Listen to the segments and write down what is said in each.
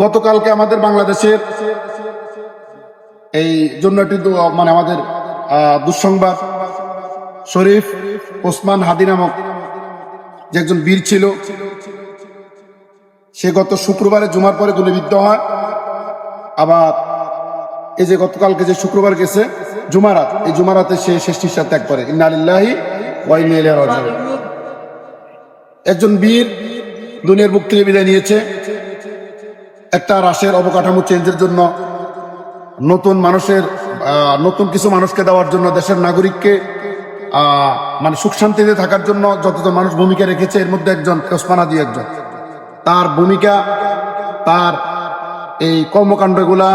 গতকালকে আমাদের বাংলাদেশের এই জন্য একটি মানে আমাদের দুঃসংবাদ, শরীফ ওসমান হাদি নামক যে একজন বীর ছিল, সে গত শুক্রবারে জুমার পরে গুলিবিদ্ধ হয়। আবার এই যে গতকালকে যে শুক্রবার গেছে জুমারাত, এই জুমারাতে সে শেষ নিঃশ্বাস ত্যাগ করে। ইন্না লিল্লাহি ওয়া ইন্না ইলাইহি রাজিউন। একজন বীর দুনিয়ার বুক থেকে বিদায় নিয়েছে একটা রাষ্ট্রের অবকাঠামো চেঞ্জের জন্য, নতুন কিছু মানুষকে দেওয়ার জন্য, দেশের নাগরিককে মানে সুখ শান্তিতে থাকার জন্য যতজন মানুষ ভূমিকা রেখেছে, এর মধ্যে একজন ওসমান হাদি একজন। তার ভূমিকা, তার এই কর্মকাণ্ডগুলা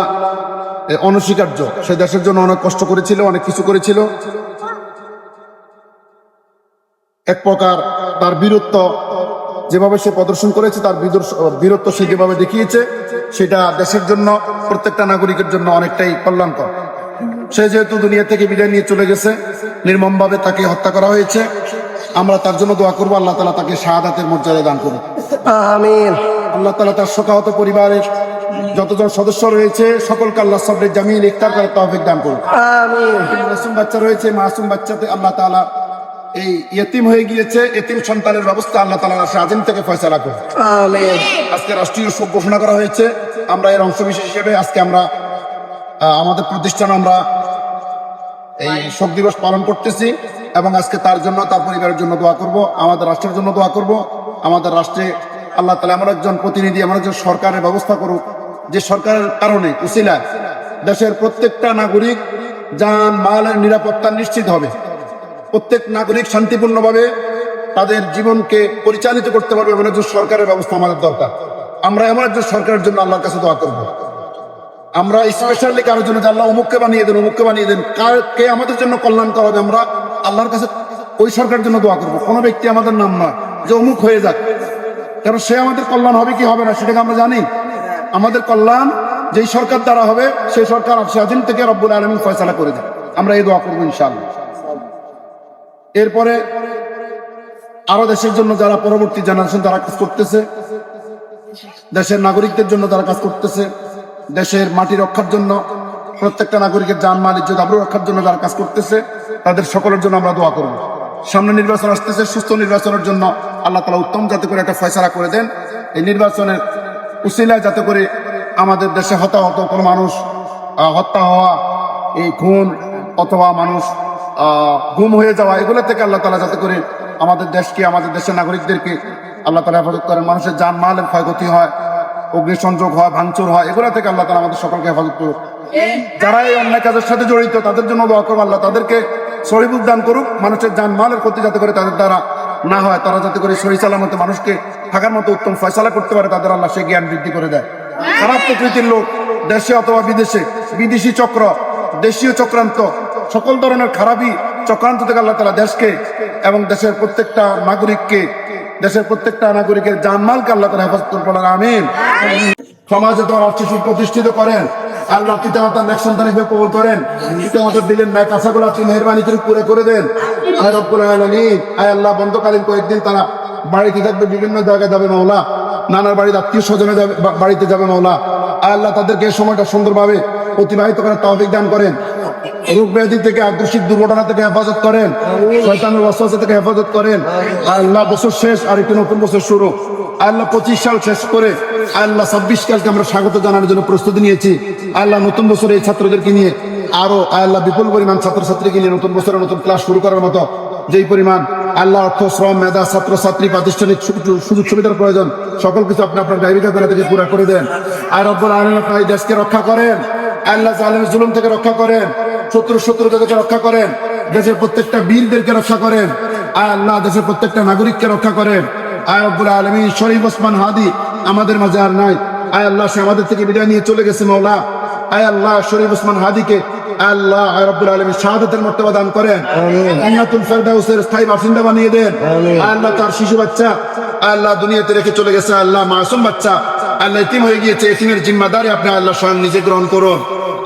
অনস্বীকার্য। সে দেশের জন্য অনেক কষ্ট করেছিল, অনেক কিছু করেছিল। এক প্রকার তার বীরত্ব যেভাবে সে প্রদর্শন করেছে, তার বীরত্ব সে যেভাবে দেখিয়েছে, সেটা দেশের জন্য, প্রত্যেকটা নাগরিকের জন্য অনেকটাই কল্যাণকর। সে যেহেতু দুনিয়া থেকে বিদায় নিয়ে চলে গেছে, নির্মমভাবে তাকে হত্যা করা হয়েছে, আমরা তার জন্য দোয়া করবো আল্লাহ তাআলা তাকে শাহাদাতের মর্যাদা দান করুন। আমিন। আল্লাহ তাআলা তার শোকাহত পরিবারের যতজন সদস্য রয়েছে সকলকে আল্লাহ সবরে জামিল ইফতার করার তৌফিক দান করুন। আমিন। মাসুম বাচ্চা রয়েছে, মাসুম বাচ্চাতে আল্লাহ তাআলা এই ইয়েতিম হয়ে গিয়েছে, এতিম সন্তানের ব্যবস্থা আল্লাহ তাআলা আজিম থেকে ফয়সালা করুন। আমিন। আজকে রাষ্ট্রীয় শোক ঘোষণা করা হয়েছে। আমরা এর অংশবিশেষ হিসেবে আজকে আমরা আমাদের প্রতিষ্ঠানে আমরা এই শোক দিবস পালন করতেছি এবং আজকে তার জন্য, তার পরিবারের জন্য দোয়া করব, আমাদের রাষ্ট্রের জন্য দোয়া করব। আমাদের রাষ্ট্রে আল্লাহ তাআলা এমন একজন প্রতিনিধি, এমন একজন সরকারের ব্যবস্থা করুক, যে সরকারের কারণে উসিলায় দেশের প্রত্যেকটা নাগরিক জান মালের নিরাপত্তা নিশ্চিত হবে। প্রত্যেক নাগরিক শান্তিপূর্ণভাবে তাদের জীবনকে পরিচালিত করতে পারবে এমন একজন সরকারের ব্যবস্থা আমাদের দরকার। আমরা এমন একজন সরকারের জন্য আল্লাহর কাছে দোয়া করব। আমরা স্পেশালি কারোর জন্য আল্লাহ অমুককে বানিয়ে দেন, অমুককে বানিয়ে দেন, কে আমাদের জন্য কল্যাণ করাবে, আমরা আল্লাহর কাছে ওই সরকারের জন্য দোয়া করবো। কোনো ব্যক্তি আমাদের নাম নয় যে অমুক হয়ে যাক, কারণ সে আমাদের কল্যাণ হবে কি হবে না সেটাকে আমরা জানি। আমাদের কল্যাণ যেই সরকার দ্বারা হবে, সেই সরকার আজিম থেকে রব্বুল আলামিন ফয়সালা করে দেয়। আমরা এই দোয়া করবো ইনশাআল্লাহ। এরপরে আরো দেশের জন্য যারা পরবর্তী জেনারেশন যারা কাজ করতেছে, দেশের নাগরিকদের জন্য যারা কাজ করতেছে, দেশের মাটি রক্ষার জন্য, প্রত্যেকটা নাগরিকের জানমাল ইজ্জত আবরু রক্ষার জন্য যারা কাজ করতেছে, তাদের সকলের জন্য আমরা দোয়া করব। সামনে নির্বাচন আসতেছে, সুস্থ নির্বাচনের জন্য আল্লাহ তাআলা উত্তম যাতে করে একটা ফয়সালা করে দেন। এই নির্বাচনের উসিলায় যাতে করে আমাদের দেশে হতাহত কোনো মানুষ, হত্যা হওয়া, এই খুন অথবা মানুষ গুম হয়ে যাওয়া, এগুলো থেকে আল্লাহ তাআলা যাতে করে আমাদের দেশকে, আমাদের দেশের নাগরিকদেরকে আল্লাহ তাআলা হেফাজত করেন। মানুষের জান মালের ক্ষয়ক্ষতি হয়, অগ্নিসংযোগ হয়, ভাঙচুর হয়, এগুলো থেকে আল্লাহ তাআলা আমাদের সকলকে হেফাজত করুক। যারা এই অন্যায় কাজের সাথে জড়িত তাদের জন্য দোয়া করবো, আল্লাহ তাদেরকে সহিবুল দান করুক। মানুষের জান মালের ক্ষতি যাতে করে তাদের দ্বারা না হয়, তারা যাতে করে সহি সালামতে মানুষকে থাকার মতো উত্তম ফয়সালা করতে পারে, তাদের আল্লাহ সে জ্ঞান বৃদ্ধি করে দেয়। খারাপ প্রকৃতির লোক দেশে অথবা বিদেশে, বিদেশি চক্র, দেশীয় চক্রান্ত, সকল ধরনের খারাপই চক্রান্ত থেকে আল্লাহ তাআলা দেশকে এবং দেশের প্রত্যেকটা নাগরিকের জানমালকে আল্লাহ তাআলা হেফাজত করবেন। আমিন। সমাজে তো অর্থ প্রতিষ্ঠিত করেন, আল্লাহ পিতামাতার নেক সন্তান হিসেবে কবুল করেন। পিতামাতার দিলেন ন্যাক আশাগুলো আপনি মেহেরবানি করে পুরো করে দেন। আয় রব্বুল আলামিন, আয় আল্লাহ বন্ধকালীন কয়েকদিন তারা বাড়িতে থাকবে, বিভিন্ন জায়গায় যাবে মাওলা, নানার বাড়ির আত্মীয় স্বজনের বাড়িতে যাবে মাওলা। আয় আল্লাহ তাদেরকে এই সময়টা সুন্দরভাবে অতিবাহিত করার তৌফিক দান করেন। রোগ ব্যাধি থেকে, আকস্মিক দুর্ঘটনা থেকে হেফাজত করেন, শয়তানের ওয়াসওয়াসা থেকে হেফাজত করেন। আল্লাহ বছর শেষ, আর একটি নতুন বছর শুরু। আল্লাহ 25 সাল শেষ করে আল্লাহ 26 সালকে আমরা স্বাগত জানানোর জন্য প্রস্তুতি নিয়েছি। আল্লাহ নতুন বছরে এই ছাত্রদেরকে নিয়ে আরো আল্লাহ বিপুল পরিমাণ ছাত্রছাত্রীকে নিয়ে নতুন বছরে নতুন ক্লাস শুরু করার মতো যেই পরিমাণ আল্লাহ অর্থ, শ্রম, মেধা, ছাত্রছাত্রী, প্রাতিষ্ঠানিক সুযোগ সুবিধার প্রয়োজন, সকল কিছু আপনি আপনার গাইবিকা করে থেকে পুরা করে দেন। আর রব্বুল আলামিন আপনার এই দেশকে রক্ষা করেন, আল্লাহ জালিমের জুলুম থেকে রক্ষা করেন, শত্রু থেকে রক্ষা করেন, দেশের প্রত্যেকটা বীরদেরকে রক্ষা করেন। আল্লাহ দেশের প্রত্যেকটা নাগরিককে রক্ষা করেন। আয় রব্বুল আলামিন, শরীফ ওসমান হাদি আমাদের মাঝে আর নাই। আয় আল্লাহ সে আমাদের থেকে বিদায় নিয়ে চলে গেছে মাওলা। আয় আল্লাহ শরীফ ওসমান হাদিকে আল্লাহ আয় রব্বুল আলামিন শাহাদাতের মর্তবা দান করেন, জান্নাতুল ফেরদাউসের স্থায়ী বাসিন্দা বানিয়ে দেন। আল্লাহ তার শিশু বাচ্চা আল্লাহ দুনিয়াতে রেখে চলে গেছে, আল্লাহ মাসুম বাচ্চা আল্লাহ ইতিম হয়ে গিয়েছে, ইতিমের জিম্মাদারি আপনি আল্লাহ স্বয়ং নিজে গ্রহণ করুন।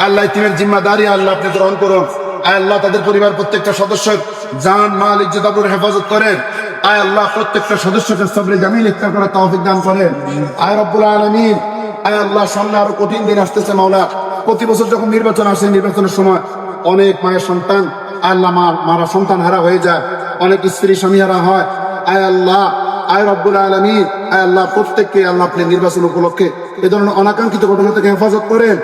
আল্লাহ ইতিমের জিম্মাদারি আল্লাহ আপনি গ্রহণ করুন। আয় আল্লাহ তাদের পরিবার প্রত্যেকটা সদস্যের জান মাল ইজ্জত আবরুর হেফাজত করেন। আয় আল্লাহ প্রত্যেকটা সদস্যকে সবরে জামিল ইফতার করার তৌফিক দান করেন। আয় রব্বুল আলামিন, আয় আল্লাহ সামনে আরো কঠিন দিন আসতেছে মাওলা। প্রতি বছর যখন নির্বাচন আসে, নির্বাচনের সময় অনেক মায়ের সন্তান আল্লাহ মারা সন্তান হারা হয়ে যায়, অনেক স্ত্রী স্বামী হারা হয়। আয় আল্লাহ, আয় রব্বুল আলামিন, আয় আল্লাহ প্রত্যেককে আল্লাহ আপনি নির্বাচন উপলক্ষে এ ধরনের অনাকাঙ্ক্ষিত ঘটনা থেকে হেফাজত করেন,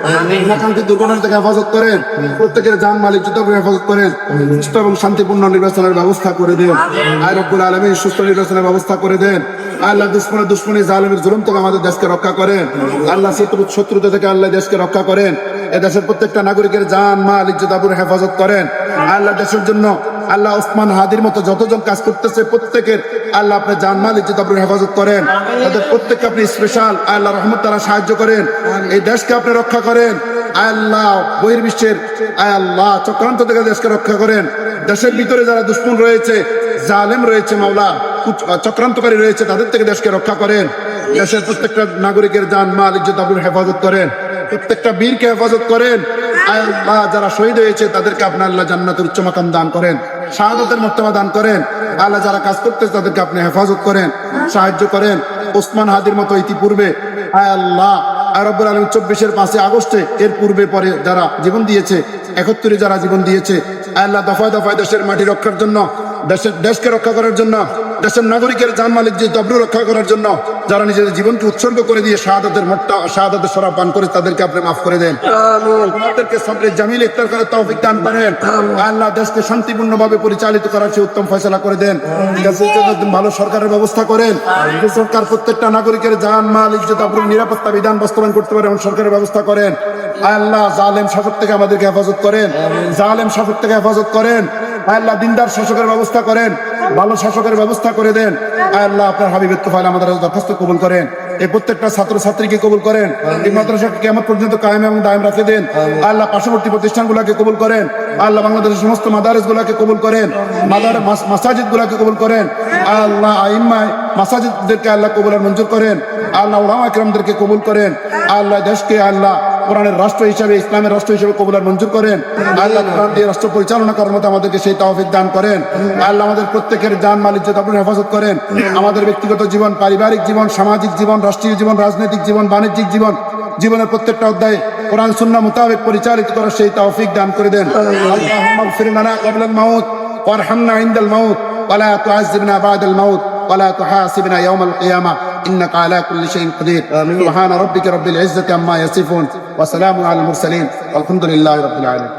অনাকাঙ্ক্ষিত দুর্ঘটনা থেকে হেফাজত করেন, প্রত্যেকের জান মালিক যুদ্ধ হেফাজত করেন, সুস্থ এবং শান্তিপূর্ণ নির্বাচনের ব্যবস্থা করে দেন। আয় রব্বুল আলামিন সুস্থ নির্বাচনের ব্যবস্থা করে দেন। আল্লাহ দুশ্মনী জালিমের জুলুম থেকে আমাদের দেশকে রক্ষা করেন। আল্লাহ শত্রুতা থেকে আল্লাহ দেশকে রক্ষা করেন। এ দেশের প্রত্যেকটা নাগরিকের জান মাল ইজ্জত আবরু হেফাজত করেন। আল্লাহ দেশের জন্য আল্লাহ ওসমান হাদির মতো যতজন কাজ করতেছে প্রত্যেকের আল্লাহ আপনি জান মাল ইজ্জত আবরু হেফাজত করেন। তাদের প্রত্যেককে আপনি স্পেশাল আল্লাহ রহমত দ্বারা সাহায্য করেন। এই দেশকে আপনি রক্ষা করেন। আল্লাহ বহির্বিশ্বের আয় আল্লাহ চক্রান্ত থেকে দেশকে রক্ষা করেন। দেশের ভিতরে যারা দুশ্মন রয়েছে, জালেম রয়েছে মাওলা, চক্রান্তকারী রয়েছে, তাদের থেকে দেশকে রক্ষা করেন। দেশের প্রত্যেকটা নাগরিকের জান মাল ইজ্জত আবরু হেফাজত করেন। প্রত্যেকটা বীরকে হেফাজত করেন। আল্লাহ যারা শহীদ হয়েছে তাদেরকে আপনি আল্লাহ জান্নাতের উচ্চ মাকাম দান করেন, শাহাদাতের মর্তবা দান করেন। আল্লাহ যারা কাজ করতেছে তাদেরকে আপনি হেফাজত করেন, সাহায্য করেন। ওসমান হাদির মতো ইতিপূর্বে আয় আল্লাহ আয় রব্বুল আলামিন 24-এর 5 আগস্টে এর পূর্বে পরে যারা জীবন দিয়েছে, 71 যারা জীবন দিয়েছে, আল্লাহ দফায় দফায় দেশের মাটি রক্ষার জন্য, দেশকে রক্ষা করার জন্য, দেশের নাগরিকের জান মালিক যে দব্র রক্ষা করার জন্য যারা নিজেদের জীবনকে উৎসর্গ করে দিয়ে শাহাদাতের শরাব পান করে তাদেরকে আপনি মাফ করে দেন। আমাদেরকে সবরে জামিল ইফতার করার তৌফিক দান করেন। আল্লাহ দেশকে শান্তিপূর্ণভাবে পরিচালিত করার চেয়ে উত্তম ফয়সালা করে দেন। ভালো সরকারের ব্যবস্থা করেন। সরকার প্রত্যেকটা নাগরিকের জান মাল ইজ্জত আবরু নিরাপত্তা বিধান বাস্তবায়ন করতে পারে এমন সরকারের ব্যবস্থা করেন। আল্লাহ জালেম শাসক থেকে আমাদেরকে হেফাজত করেন, জালেম শাসক থেকে হেফাজত করেন। আল্লাহ দিনদার শাসকের ব্যবস্থা করেন, ভালো শাসকের ব্যবস্থা করে দেন। আল্লাহ আপনার হাবিবের তোফাইল আমাদের দরখাস্ত কবুল করেন। এই প্রত্যেকটা ছাত্র ছাত্রীকে কবুল করেন। এই মাদ্রাসাকে কিয়ামত পর্যন্ত কায়েম এবং দায়েম রাখে দেন। আল্লাহ পার্শ্ববর্তী প্রতিষ্ঠানগুলোকে কবুল করেন। আল্লাহ বাংলাদেশের সমস্ত মাদারিসগুলোকে কবুল করেন, মাসাজিদগুলোকে কবুল করেন। আল্লাহ আইম্মায় মাসাজিদদেরকে আল্লাহ কবুল আর মঞ্জুর করেন। আল্লাহ উলামা ইকরামদেরকে কবুল করেন। আল্লাহ দেশকে আল্লাহ কোরআনের রাষ্ট্র হিসাবে, ইসলামের রাষ্ট্র হিসাবে কবুল আর মঞ্জুর করেন। আল্লাহ কোরআন দিয়ে রাষ্ট্র পরিচালনা করার মতো আমাদেরকে সেই তৌফিক দান করেন। আল্লাহ আমাদের প্রত্যেকের জান মাল ইজ্জত আবরু হেফাজত করেন। আমাদের ব্যক্তিগত জীবন, পারিবারিক জীবন, সামাজিক জীবন, রাষ্ট্রীয় জীবন, রাজনৈতিক জীবন, বাণিজ্যিক জীবন, জীবনের প্রত্যেকটা অধ্যায়ে কোরআন সুন্নাহ মোতাবেক পরিচালিত করার সেই তৌফিক দান করে দেন। আল্লাহুম্মা ইগফির লানা ক্বাবলা আল মাউত ওয়ারহামনা ইনদাল মাউত ওয়া লা তুআযযিবনা বা'দাল মাউত ওয়া লা তুহাসিবনা ইয়াওমাল কিয়ামাহ ইন্নাকা আলা কুল্লি শাইইন কাদির। সুবহানা রাব্বিকা রাব্বিল ইজ্জাতি আম্মা ইয়াসিফুন ওয়া সালামুন আলাল মুরসালিন ওয়ালহামদুলিল্লাহি রাব্বিল আলামিন।